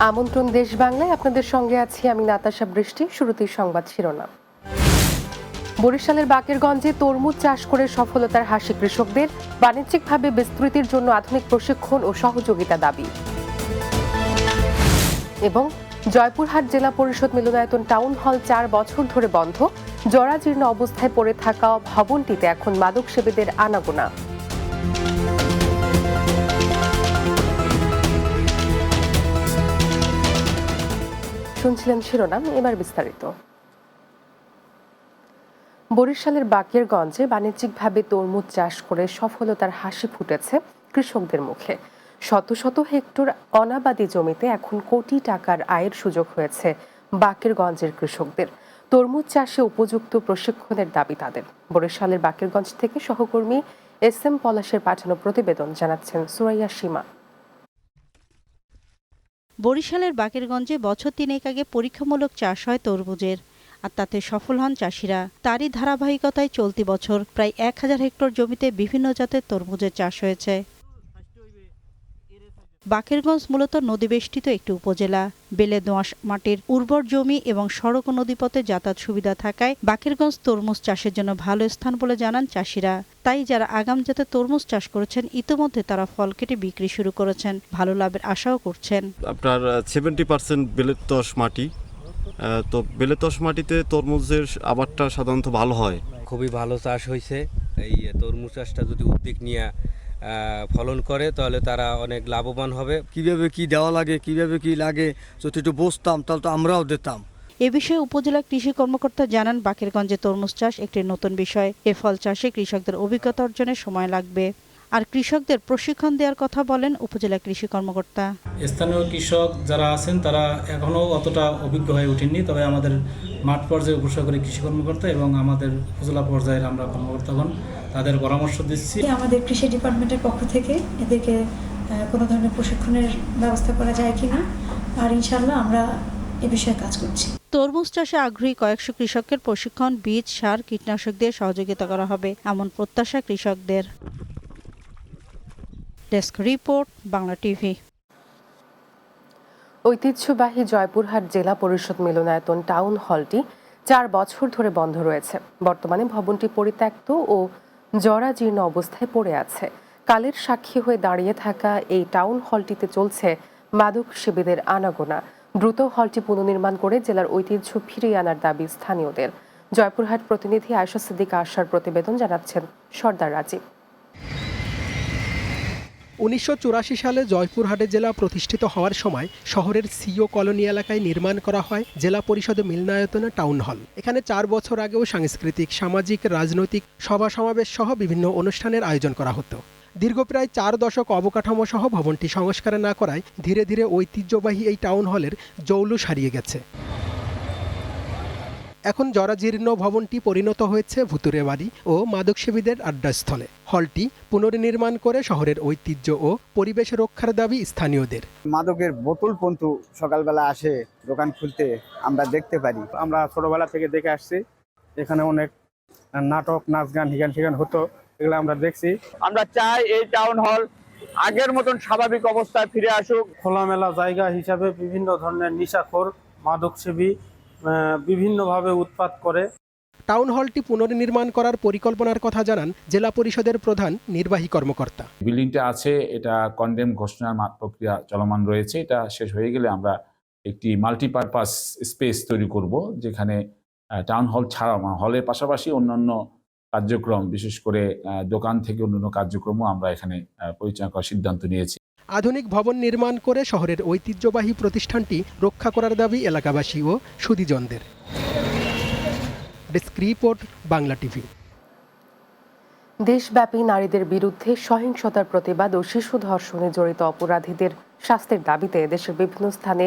আমন্ত্রণ দেশ বাংলায়, আপনাদের সঙ্গে আছি আমি নাতাশা বৃষ্টি। শুরুতেই সংবাদ শিরোনাম। বরিশালের বাকেরগঞ্জে তরমুজ চাষ করে সফলতার হাসি কৃষকদের, বাণিজ্যিকভাবে বিস্তৃতির জন্য আধুনিক প্রশিক্ষণ ও সহযোগিতা দাবি। এবং জয়পুরহাট জেলা পরিষদ মিলনায়তন টাউন হল 4 বছর ধরে বন্ধ, জরাজীর্ণ অবস্থায় পড়ে থাকা ভবনটিতে এখন মাদক সেবীদের আনাগোনা। শুনছিলেন শিরোনাম, এবার বিস্তারিত। বরিশালের বাকেরগঞ্জে বাণিজ্যিকভাবে তরমুজ চাষ করে সফলতার হাসি ফুটেছে কৃষকদের মুখে। শত শত হেক্টর অনাবাদি জমিতে এখন কোটি টাকার আয়ের সুযোগ হয়েছে বাকেরগঞ্জের কৃষকদের। তরমুজ চাষে উপযুক্ত প্রশিক্ষণের দাবি তাদের। বরিশালের বাকেরগঞ্জ থেকে সহকর্মী SM পলাশের পাঠানো প্রতিবেদন, জানাচ্ছেন সুরাইয়া সীমা। বরিশালের বাকেরগঞ্জে বছর 3 আগে পরীক্ষামূলক চাষ হয় তরমুজের, আর তাতে সফল হন চাষিরা। তারই ধারাবাহিকতায় চলতি বছর প্রায় 1000 হেক্টর জমিতে বিভিন্ন জাতের তরমুজের চাষ হয়েছে। বাকেরগঞ্জ মূলত নদীবেষ্টিত একটি উপজেলা। বেলে দোআঁশ মাটির উর্বর জমি এবং সড়ক ও নদীপথে যাতায়াত সুবিধা থাকায় বাকেরগঞ্জ তরমুজ চাষের জন্য ভালো স্থান বলে জানান চাষিরা। তাই যারা আগাম জাতের তরমুজ চাষ করেছেন, ইতিমধ্যে তারা ফল কেটে বিক্রি শুরু করেছেন, ভালো লাভের আশাও করছেন। আপনার 70% বেলের দোআঁশ মাটি, তো বেলের দোআঁশ মাটিতে তরমুজের আবারটা সাধারণত ভালো হয়। খুবই ভালো চাষ হয়েছে। এই তরমুজ চাষটা যদি উদ্যোগ নিয়ে ফলন করে তাহলে তারা অনেক লাভবান হবে। কিভাবে কি দেওয়া লাগে, কিভাবে কি লাগে যদি একটু বসতাম তাহলে তো আমরাও দিতাম। এ বিষয়ে উপজেলা কৃষি কর্মকর্তা জানান, বাকেরগঞ্জে তরমুজ চাষ একটি নতুন বিষয়। এ ফল চাষে কৃষকদের অভিজ্ঞতা অর্জনে সময় লাগবে। আর কৃষকদের প্রশিক্ষণ দেওয়ার কথা বলেন উপজেলা কৃষি কর্মকর্তা। স্থানীয় কৃষক যারা আছেন তারা এখনও অতটা অভিজ্ঞ হয়ে ওঠেননি, তবে আমাদের মাঠ পর্যায়ে উপসহকারী কৃষি কর্মকর্তা এবং আমাদের উপজেলা পর্যায়ের আমরা কর্মকর্তাগণ তাদের পরামর্শ দিচ্ছি। আমাদের কৃষি ডিপার্টমেন্টের পক্ষ থেকে এদেরকে কোনো ধরনের প্রশিক্ষণের ব্যবস্থা করা যায় কিনা, আর ইনশাআল্লাহ আমরা এ বিষয়ে কাজ করছি। তরমুজ চাষে আগ্রহী কয়েকশো কৃষকের প্রশিক্ষণ, বীজ, সার, কীটনাশক দিয়ে সহযোগিতা করা হবে, এমন প্রত্যাশা কৃষকদের। Desk report, Bangla TV. ঐতিহ্যবাহী জয়পুরহাট জেলা পরিষদ মিলনায়তন টাউন হলটি 4 বছর ধরে বন্ধ রয়েছে। বর্তমানে ভবনটি পরিত্যক্ত ও জরাজীর্ণ অবস্থায় পড়ে আছে। কালের সাক্ষী হয়ে দাঁড়িয়ে থাকা এই টাউন হলটিতে চলছে মাদক সেবীদের আনাগোনা। দ্রুত হলটি পুনর্নির্মাণ করে জেলার ঐতিহ্য ফিরিয়ে আনার দাবি স্থানীয়দের। জয়পুরহাট প্রতিনিধি আয়েশা সিদ্দিকা আশার প্রতিবেদন, জানাচ্ছেন সর্দার রাজীব। 1984 সালে জয়পুরহাটে জেলা প্রতিষ্ঠিত হওয়ার সময় শহরের সিও কলোনি এলাকায় নির্মাণ করা হয় জেলা পরিষদের মিলনায়তনে টাউন হল। এখানে 4 বছর আগেও সাংস্কৃতিক, সামাজিক, রাজনৈতিক সভা সমাবেশ সহ বিভিন্ন অনুষ্ঠানের আয়োজন করা হতো। দীর্ঘ প্রায় 4 দশক অবকাঠামো সহ ভবনটি সংস্কার না করায় ধীরে ধীরে ঐতিহ্যবাহী এই টাউন হলের জৌলুস হারিয়ে গেছে। এখন জরাজীর্ণ ভবনটি পরিণত হয়েছে ভুতুরে বাড়ি ও মাদকসেবীদের আড্ডাস্থলে। হলটি পুনর্নির্মাণ করে শহরের ঐতিহ্য ও পরিবেশ রক্ষার দাবি স্থানীয়দের। মাদকের বোতল পর্যন্ত সকালবেলা আসে দোকান খুলতে আমরা দেখতে পারি। আমরা ছোটবেলা থেকে দেখে আসছি, এখানে অনেক নাটক, নাচ গান, হিগান শিগান হতো, এগুলো আমরা দেখছি। আমরা চাই এই টাউন হল আগের মতন স্বাভাবিক অবস্থায় ফিরে আসুক। খোলামেলা জায়গা হিসাবে বিভিন্ন ধরনের নিশাখোর, মাদকসেবী বিভিন্নভাবে উৎপাত করে। টাউন হলটি পুনর্নির্মাণ করার পরিকল্পনার কথা জানান জেলা পরিষদের প্রধান নির্বাহী কর্মকর্তা। বিল্ডিংটা আছে, এটা কন্ডেম ঘোষণার প্রক্রিয়া চলমান রয়েছে। এটা শেষ হয়ে গেলে আমরা একটি মাল্টিপারপাস স্পেস তৈরি করব, যেখানে টাউন হল ছাড়াও হলের পাশাপাশি অন্যান্য কার্যক্রম, বিশেষ করে দোকান থেকে অন্যান্য কার্যক্রমও আমরা এখানে পরিচালনা করার সিদ্ধান্ত নিয়েছি। আধুনিক ভবন নির্মাণ করে শহরের ঐতিহ্যবাহী প্রতিষ্ঠানটি রক্ষা করার দাবি এলাকাবাসী ও সুধীজনদের। Desk report, Bangla TV. দেশব্যাপী নারীদের বিরুদ্ধে সহিংসতার প্রতিবাদ ও শিশু ধর্ষণে জড়িত অপরাধীদের শাস্তির দাবিতে দেশের বিভিন্ন স্থানে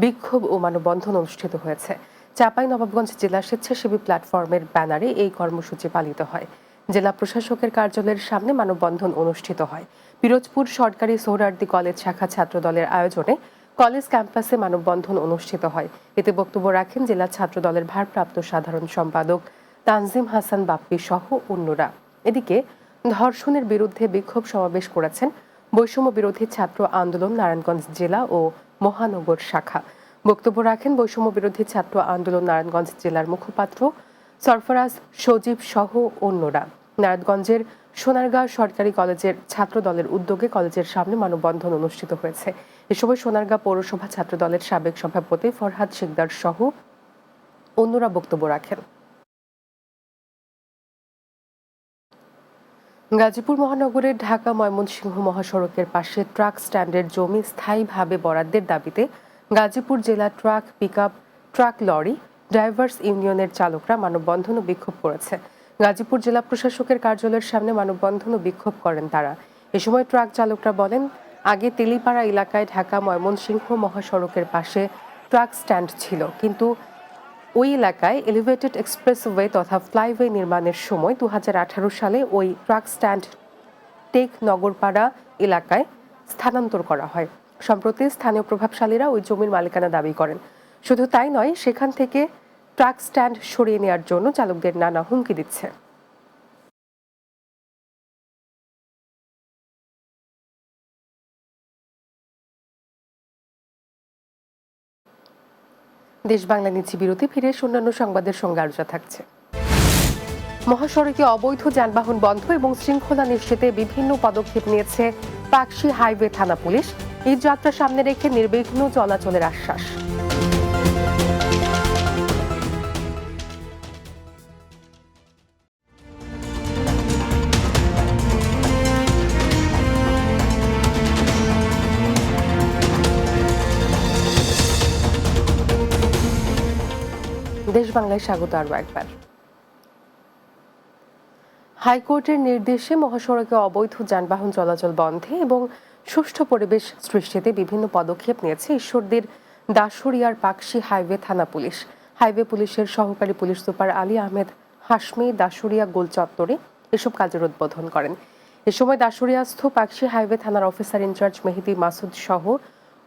বিক্ষোভ ও মানববন্ধন অনুষ্ঠিত হয়েছে। চাঁপাইনবাবগঞ্জ জেলা স্বেচ্ছাসেবী প্ল্যাটফর্মের ব্যানারে এই কর্মসূচি পালিত হয়। জেলা প্রশাসকের কার্যালয়ের সামনে মানববন্ধন অনুষ্ঠিত হয়। পিরোজপুর সরকারি সোহরাওয়ার্দী কলেজ শাখা ছাত্রদলের আয়োজনে কলেজ ক্যাম্পাসে মানববন্ধন অনুষ্ঠিত হয়। এতে বক্তব্য রাখেন জেলা ছাত্রদলের ভারপ্রাপ্ত সাধারণ সম্পাদক তানজিম হাসান বাপ্পি সহ অন্যরা। এদিকে ধর্ষণের বিরুদ্ধে বিক্ষোভ সমাবেশ করেছেন বৈষম্য বিরোধী ছাত্র আন্দোলন নারায়ণগঞ্জ জেলা ও মহানগর শাখা। বক্তব্য রাখেন বৈষম্য বিরোধী ছাত্র আন্দোলন নারায়ণগঞ্জ জেলার মুখপাত্র সরফরাজ সজীব সহ অন্যরা। নারায়ণগঞ্জের সোনারগাঁ সরকারি কলেজের ছাত্র দলের উদ্যোগে কলেজের সামনে মানববন্ধন অনুষ্ঠিত হয়েছে। এ সময় সোনারগাঁ পৌরসভা ছাত্র দলের সাবেক সভাপতি ফরহাদ শিকদার সহ অন্যরা বক্তব্য রাখেন। গাজীপুর মহানগরের ঢাকা ময়মনসিংহ মহাসড়কের পাশে ট্রাক স্ট্যান্ডের জমি স্থায়ীভাবে বরাদ্দের দাবিতে গাজীপুর জেলা truck pickup truck lorry drivers ইউনিয়নের চালকরা মানববন্ধন ও বিক্ষোভ করেছে। গাজীপুর জেলা প্রশাসকের কার্যালয়ের সামনে মানববন্ধন ও বিক্ষোভ করেন তারা। এ সময় ট্রাক চালকরা বলেন, আগে তেলিপাড়া এলাকায় ঢাকা ময়মনসিংহ মহাসড়কের পাশে ট্রাক স্ট্যান্ড ছিল, কিন্তু ওই এলাকায় এলিভেটেড এক্সপ্রেসওয়ে তথা ফ্লাইওয়ে নির্মাণের সময় 2018 সালে ওই ট্রাক স্ট্যান্ড টেক নগরপাড়া এলাকায় স্থানান্তর করা হয়। সম্প্রতি স্থানীয় প্রভাবশালীরা ওই জমির মালিকানা দাবি করেন। শুধু তাই নয়, সেখান থেকে ট্রাক স্ট্যান্ড সরিয়ে নেওয়ার জন্য চালকদের নানা হুমকি দিচ্ছে। দেশ বাংলা নিচ্ছি বিরতি, ফিরে অন্যান্য সংবাদের সঙ্গে আলোচনা থাকছে। মহাসড়কে অবৈধ যানবাহন বন্ধ এবং শৃঙ্খলা নিশ্চিতে বিভিন্ন পদক্ষেপ নিয়েছে পাকশী হাইওয়ে থানা পুলিশ। ঈদ যাত্রা সামনে রেখে নির্বিঘ্ন চলাচলের আশ্বাস। দেশ বাংলায় স্বাগত আরও একবার। হাইকোর্টের নির্দেশে মহাসড়কে অবৈধ যানবাহন চলাচল বন্ধে এবং সুষ্ঠু পরিবেশ সৃষ্টিতে বিভিন্ন পদক্ষেপ নিয়েছে ঈশ্বরদীর দাসুরিয়ার পাকশী হাইওয়ে থানা পুলিশ। হাইওয়ে পুলিশের সহকারী পুলিশ সুপার আলী আহমেদ হাশমি দাসুরিয়া গোল চত্বরে এসব কাজের উদ্বোধন করেন। এ সময় দাসুরিয়াস্থ পাকশী হাইওয়ে থানার অফিসার ইনচার্জ মেহেদি মাসুদ সহ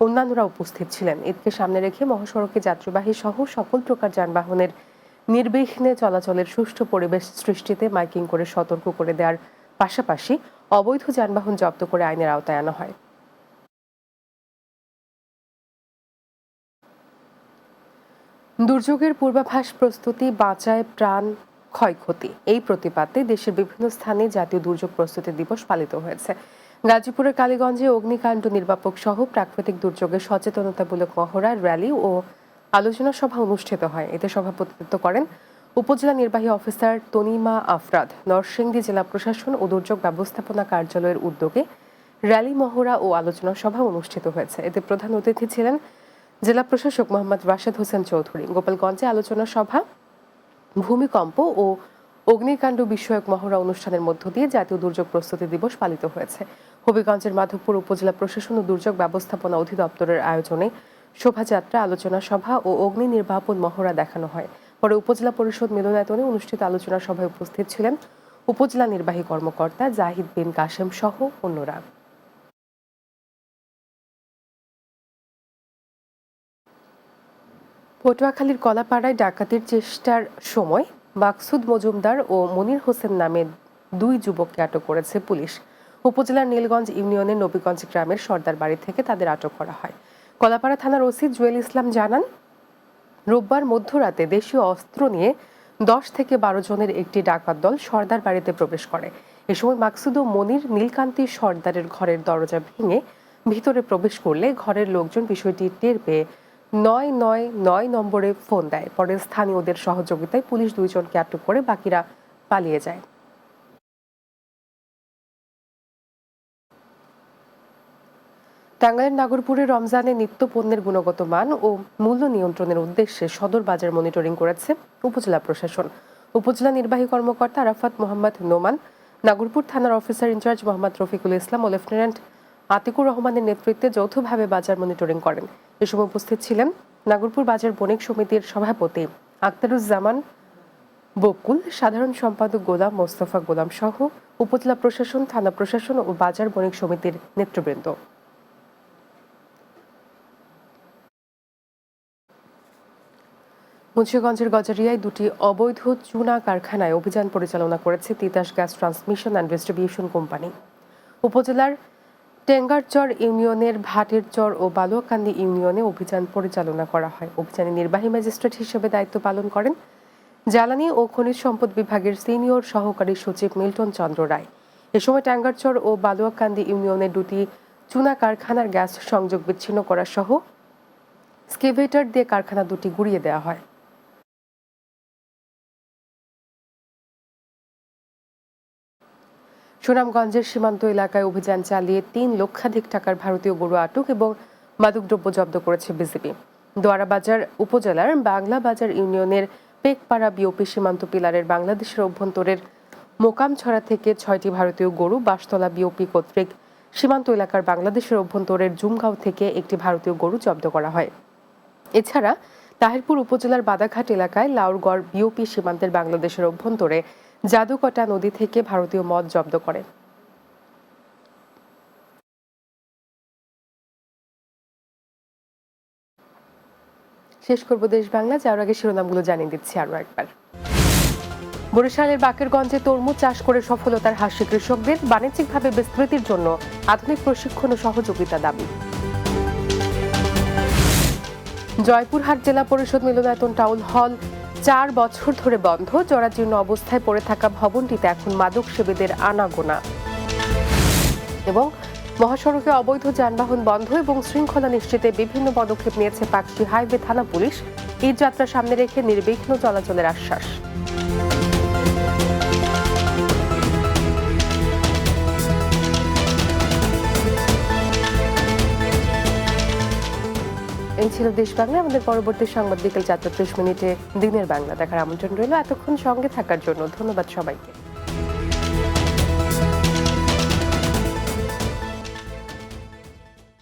অন্যান্যরা উপস্থিত ছিলেন। ঈদকে সামনে রেখে মহাসড়কে যাত্রীবাহী সহ সকল প্রকার যানবাহনের নির্বিঘ্নে চলাচলের সুষ্ঠু পরিবেশ সৃষ্টিতে মাইকিং করে সতর্ক করে দেওয়ার পাশাপাশি অবৈধ যানবাহন জব্দ করে আইনের আওতায় আনা হয়। দুর্যোগের পূর্বাভাস প্রস্তুতি বাঁচায় প্রাণ ক্ষয়ক্ষতি, এই প্রতিপাদ্যে দেশের বিভিন্ন স্থানে জাতীয় দুর্যোগ প্রস্তুতি দিবস পালিত হয়েছে। গাজীপুরের কালীগঞ্জে অগ্নিকাণ্ড নির্বাপক সহ প্রাকৃতিক দুর্যোগের সচেতনতামূলক মহড়া, র্যালি ও আলোচনা সভা অনুষ্ঠিত হয়। এতে সভাপতিত্ব করেন উপজেলা নির্বাহী অফিসার তনিমা আফরাদ। নরসিংদী জেলা প্রশাসন ও দুর্যোগ ব্যবস্থাপনা কার্যালয়ের উদ্যোগে র্যালি, মহড়া ও আলোচনা সভা অনুষ্ঠিত হয়েছে। এতে প্রধান অতিথি ছিলেন জেলা প্রশাসক মোহাম্মদ রাশেদ হোসেন চৌধুরী। গোপালগঞ্জে আলোচনা সভা, ভূমিকম্প ও অগ্নিকাণ্ড বিষয়ক মহড়া অনুষ্ঠানের মধ্য দিয়ে জাতীয় দুর্যোগ প্রস্তুতি দিবস পালিত হয়েছে। হবিগঞ্জের মাধবপুর উপজেলা প্রশাসন ও দুর্যোগ ব্যবস্থাপনা অধিদপ্তরের আয়োজনে শোভাযাত্রা, আলোচনা সভা ও অগ্নি নির্বাপন মহড়া দেখানো হয়। পরে উপজেলা পরিষদ মিলনায়তনে অনুষ্ঠিত আলোচনা সভায় উপস্থিত ছিলেন উপজেলা নির্বাহী কর্মকর্তা জাহিদ বিন কাশেম সহ অন্যরা। পটুয়াখালীর কলাপাড়ায় ডাকাতির চেষ্টার সময় মাকসুদ মজুমদার ও মনির হোসেন নামে দুই যুবককে আটক করেছে পুলিশ। উপজেলার নীলগঞ্জ ইউনিয়নের নবীগঞ্জ গ্রামের সর্দার বাড়ি থেকে তাদের আটক করা হয়। কলাপাড়া থানার ওসি জুয়েল ইসলাম জানান, রোববার মধ্যরাতে দেশীয় অস্ত্র নিয়ে 10 থেকে 12 জনের একটি ডাকাত দল সর্দার বাড়িতে প্রবেশ করে। এ সময় মাকসুদ ও মনির নীলকান্তি সর্দারের ঘরের দরজা ভেঙে ভিতরে প্রবেশ করলে ঘরের লোকজন বিষয়টি টের পেয়ে 999 নম্বরে ফোন দেয়। পরে স্থানীয়দের সহযোগিতায় পুলিশ 2 জনকে আটক করে বাকিরা পালিয়ে যায়। টাঙ্গাইলের নাগরপুরে রমজানে নিত্য পণ্যের গুণগত মান ও মূল্য নিয়ন্ত্রণের উদ্দেশ্যে সদর বাজার মনিটরিং করেছে উপজেলা প্রশাসন। উপজেলা নির্বাহী কর্মকর্তা আরাফাত মোহাম্মদ নোমান, নাগরপুর থানার অফিসার ইনচার্জ মোহাম্মদ রফিকুল ইসলাম ও লেফটেন্যান্ট আতিকুর রহমানের নেতৃত্বে যৌথভাবে বাজার মনিটরিং করেন। এ সময় উপস্থিত ছিলেন নাগরপুর বাজার বণিক সমিতির সভাপতি আক্তারুজ্জামান বকুল, সাধারণ সম্পাদক গোলাম মোস্তফা গোলাম সহ উপজেলা প্রশাসন, থানা প্রশাসন ও বাজার বণিক সমিতির নেতৃবৃন্দ। মুন্সিগঞ্জের গজারিয়ায় 2টি অবৈধ চুনা কারখানায় অভিযান পরিচালনা করেছে Titas gas transmission and distribution company. উপজেলার টেঙ্গারচর ইউনিয়নের ভাটেরচর ও বালুয়াকান্দি ইউনিয়নে অভিযান পরিচালনা করা হয়। অভিযানে নির্বাহী ম্যাজিস্ট্রেট হিসেবে দায়িত্ব পালন করেন জ্বালানি ও খনিজ সম্পদ বিভাগের সিনিয়র সহকারী সচিব মিল্টন চন্দ্র রায়। এ সময় টেঙ্গারচর ও বালুয়াকান্দি ইউনিয়নের দুটি চুনা কারখানার গ্যাস সংযোগ বিচ্ছিন্ন করা সহ স্কেভেটর দিয়ে কারখানা দুটি গুঁড়িয়ে দেওয়া হয়। সুনামগঞ্জের সীমান্ত এলাকায় অভিযান চালিয়ে ৩ লক্ষাধিক টাকার ভারতীয় গরু আটক এবং মাদকদ্রব্য জব্দ করেছে বিজিবি। দোয়ারাবাজার উপজেলার বাংলা বাজার ইউনিয়নের পেকপাড়া বিওপি সীমান্ত পিলারের বাংলাদেশের অভ্যন্তরের মোকামছড়া থেকে ৬টি ভারতীয় গরু, বাসতলা বিওপি কর্তৃক সীমান্ত এলাকার বাংলাদেশের অভ্যন্তরের জুমগাঁও থেকে একটি ভারতীয় গরু জব্দ করা হয়। এছাড়া তাহিরপুর উপজেলার বাদাঘাট এলাকায় লাউরগড় বিওপি সীমান্তের বাংলাদেশের অভ্যন্তরে জাদুকটা নদী থেকে ভারতীয় মদ জব্দ করে। শেষ করব দেশ বাংলা, যাওয়ার আগে শিরোনামগুলো জানিয়ে দিচ্ছি আরো একবার। বরিশালের বাকেরগঞ্জে তরমুজ চাষ করে সফলতার হাসি কৃষকদের, বাণিজ্যিকভাবে বিস্তৃতির জন্য আধুনিক প্রশিক্ষণ ও সহযোগিতা দাবি। জয়পুরহাট জেলা পরিষদ মিলনায়তন টাউন হল 4 বছর ধরে বন্ধ, জরাজীর্ণ অবস্থায় পড়ে থাকা ভবনটিতে এখন মাদক সেবীদের আনাগোনা। এবং মহাসড়কে অবৈধ যানবাহন বন্ধ এবং শৃঙ্খলা নিশ্চিতে বিভিন্ন পদক্ষেপ নিয়েছে পাকশী হাইওয়ে থানা পুলিশ। ঈদ যাত্রা সামনে রেখে নির্বিঘ্ন চলাচলের আশ্বাস। এই ছিল দেশ বাংলা। আমাদের পরবর্তী সংবাদ বিকেল 4:30 দিনের বাংলা দেখার আমন্ত্রণ রইল। এতক্ষণ সঙ্গে থাকার জন্য ধন্যবাদ সবাইকে।